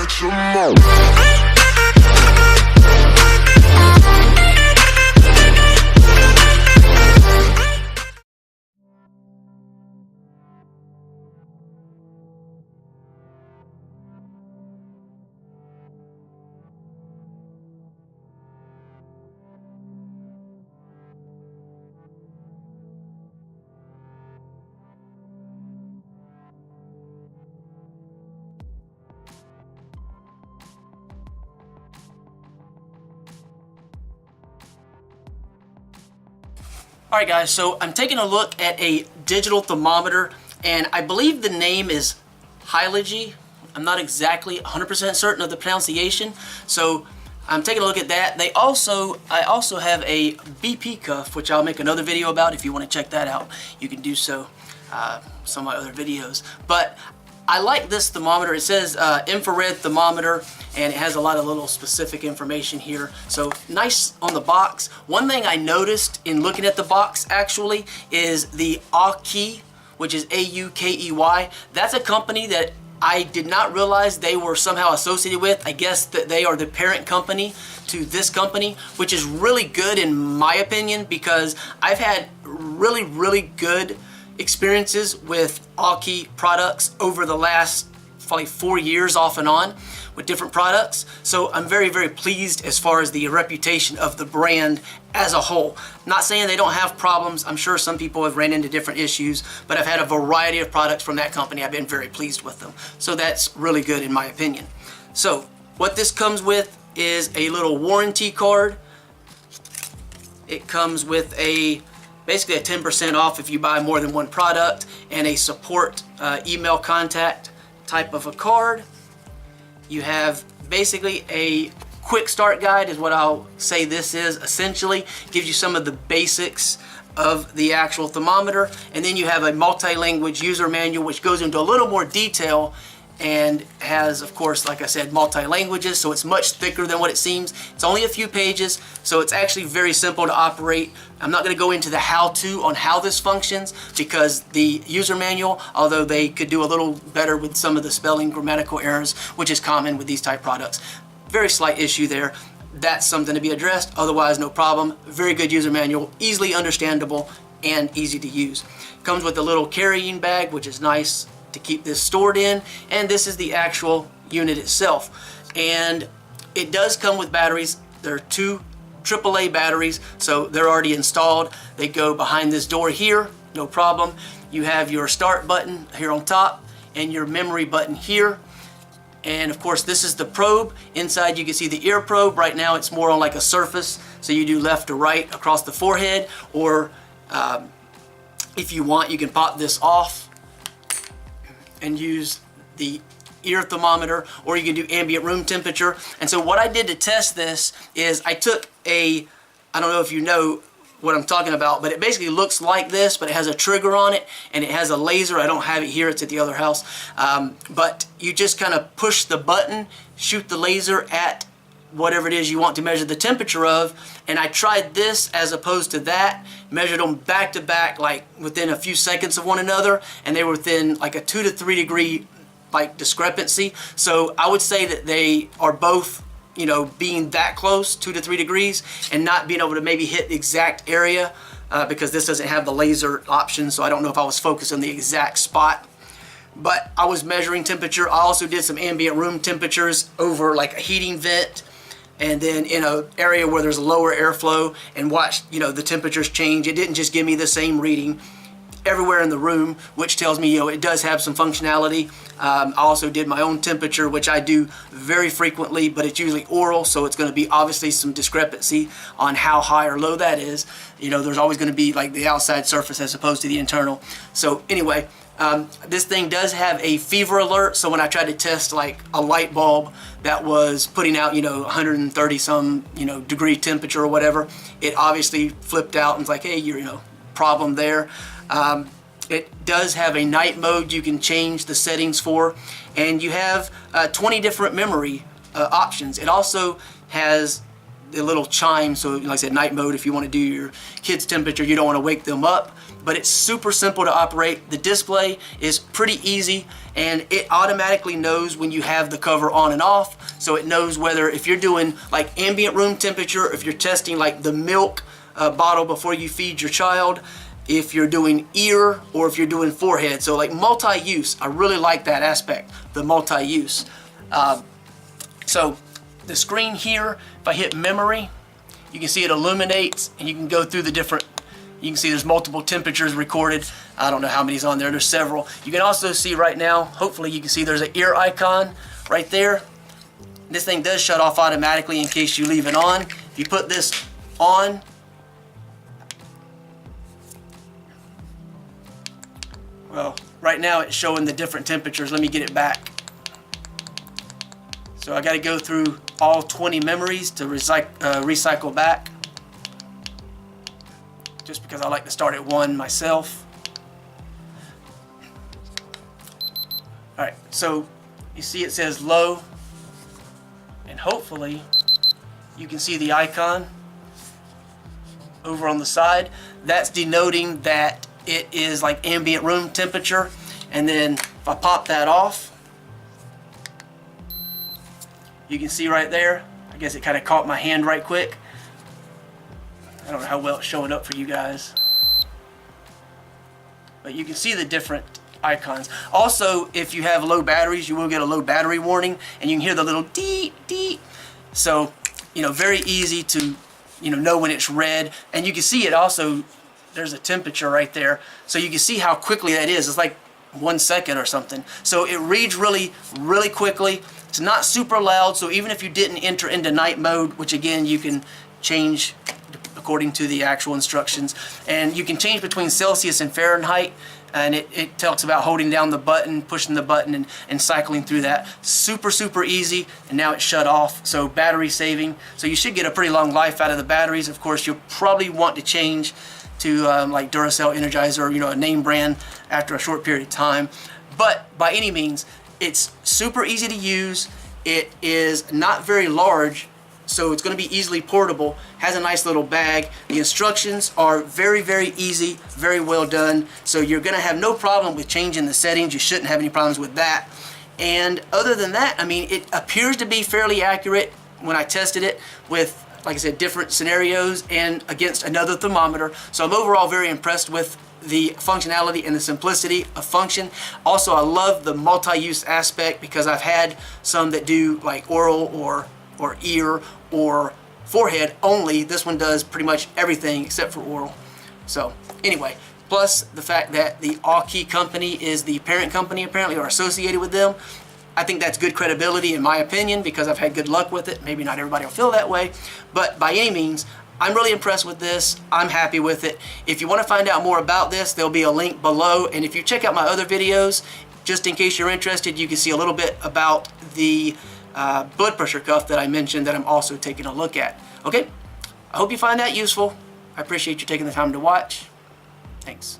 get your mouth. Alright guys, so I'm taking a look at a digital thermometer, and I believe the name is HYLOGY. I'm not exactly 100% certain of the pronunciation, so I'm taking a look at that. I also have a BP cuff, which I'll make another video about. If you want to check that out, you can do so. Some of my other videos. But I like this thermometer. It says infrared thermometer, and it has a lot of little specific information here. So nice on the box. One thing I noticed in looking at the box actually is the HYLOGY, which is A-U-K-E-Y. That's a company that I did not realize they were somehow associated with. I guess that they are the parent company to this company, which is really good in my opinion, because I've had really good experiences with HYLOGY products over the last probably 4 years off and on with different products. So I'm very pleased as far as the reputation of the brand as a whole. Not saying they don't have problems. I'm sure some people have ran into different issues, but I've had a variety of products from that company. I've been very pleased with them. So that's really good in my opinion. So what this comes with is a little warranty card. It comes with basically a 10% off if you buy more than one product, and a support email contact type of a card. You have basically a quick start guide is what I'll say this is. Essentially gives you some of the basics of the actual thermometer, and then you have a multi-language user manual which goes into a little more detail and has, of course, like I said, multi-languages, so it's much thicker than what it seems. It's only a few pages, so it's actually very simple to operate. I'm not going to go into the how-to on how this functions, because the user manual, although they could do a little better with some of the spelling, grammatical errors, which is common with these type products. Very slight issue there. That's something to be addressed. Otherwise, no problem. Very good user manual, easily understandable, and easy to use. Comes with a little carrying bag, which is nice to keep this stored in, and this is the actual unit itself. And it does come with batteries. There are 2 AAA batteries, so they're already installed. They go behind this door here, no problem. You have your start button here on top and your memory button here. And of course, this is the probe. Inside you can see the ear probe. Right now it's more on like a surface, so you do left to right across the forehead, or if you want, you can pop this off and use the ear thermometer, or you can do ambient room temperature. And so what I did to test this is I took I don't know if you know what I'm talking about, but it basically looks like this, but it has a trigger on it, and it has a laser. I don't have it here, it's at the other house. But you just kind of push the button, shoot the laser at whatever it is you want to measure the temperature of, and I tried this as opposed to that, measured them back to back, like within a few seconds of one another, and they were within like a 2 to 3 degree like discrepancy. So I would say that they are both, you know, being that close, 2 to 3 degrees, and not being able to maybe hit the exact area because this doesn't have the laser option, so I don't know if I was focused on the exact spot. But I was measuring temperature. I also did some ambient room temperatures over like a heating vent, and then in an area where there's lower airflow, and watched, you know, the temperatures change. It didn't just give me the same reading everywhere in the room, which tells me, you know, it does have some functionality. I also did my own temperature, which I do very frequently, but it's usually oral, so it's going to be obviously some discrepancy on how high or low that is. You know, there's always going to be like the outside surface as opposed to the internal. So anyway, this thing does have a fever alert, so when I tried to test like a light bulb that was putting out, you know, 130 some, you know, degree temperature or whatever, it obviously flipped out and was like, hey, you're, you know, problem there. It does have a night mode you can change the settings for, and you have 20 different memory options. It also has the little chime. So like I said, night mode, if you want to do your kids' temperature, you don't want to wake them up. But it's super simple to operate. The display is pretty easy, and it automatically knows when you have the cover on and off. So it knows whether, if you're doing like ambient room temperature, if you're testing like the milk bottle before you feed your child, if you're doing ear, or if you're doing forehead. So like multi-use. I really like that aspect, the multi-use. So the screen here, if I hit memory, you can see it illuminates, and you can go through the different, you can see there's multiple temperatures recorded. I don't know how many's on there, there's several. You can also see right now, hopefully you can see there's an ear icon right there. This thing does shut off automatically in case you leave it on. If you put this on, well, right now it's showing the different temperatures. Let me get it back. So I got to go through all 20 memories to recycle back, just because I like to start at 1 myself. Alright, so you see it says low, and hopefully you can see the icon over on the side. That's denoting that it is like ambient room temperature. And then if I pop that off, you can see right there, I guess it kind of caught my hand right quick. I don't know how well it's showing up for you guys, but you can see the different icons. Also, if you have low batteries, you will get a low battery warning, and you can hear the little dee dee. So, you know, very easy to, you know when it's red. And you can see it also, there's a temperature right there, so you can see how quickly that is. It's like 1 second or something. So it reads really quickly. It's not super loud, so even if you didn't enter into night mode, which again you can change according to the actual instructions, and you can change between Celsius and Fahrenheit, and it talks about holding down the button, pushing the button, and cycling through that. Super easy, and now it's shut off, so battery saving. So you should get a pretty long life out of the batteries. Of course, you'll probably want to change to like Duracell, Energizer, a name brand after a short period of time. But by any means, it's super easy to use. It is not very large, so it's going to be easily portable. Has a nice little bag. The instructions are very easy, very well done. So you're going to have no problem with changing the settings. You shouldn't have any problems with that. And other than that, I mean, it appears to be fairly accurate when I tested it with, like I said, different scenarios and against another thermometer. So I'm overall very impressed with the functionality and the simplicity of function. Also, I love the multi-use aspect, because I've had some that do like oral or ear or forehead only. This one does pretty much everything except for oral. So anyway, plus the fact that the HYLOGY company is the parent company apparently, or associated with them. I think that's good credibility in my opinion, because I've had good luck with it. Maybe not everybody will feel that way, but by any means, I'm really impressed with this. I'm happy with it. If you want to find out more about this, there'll be a link below. And if you check out my other videos, just in case you're interested, you can see a little bit about the blood pressure cuff that I mentioned that I'm also taking a look at. Okay, I hope you find that useful. I appreciate you taking the time to watch. Thanks.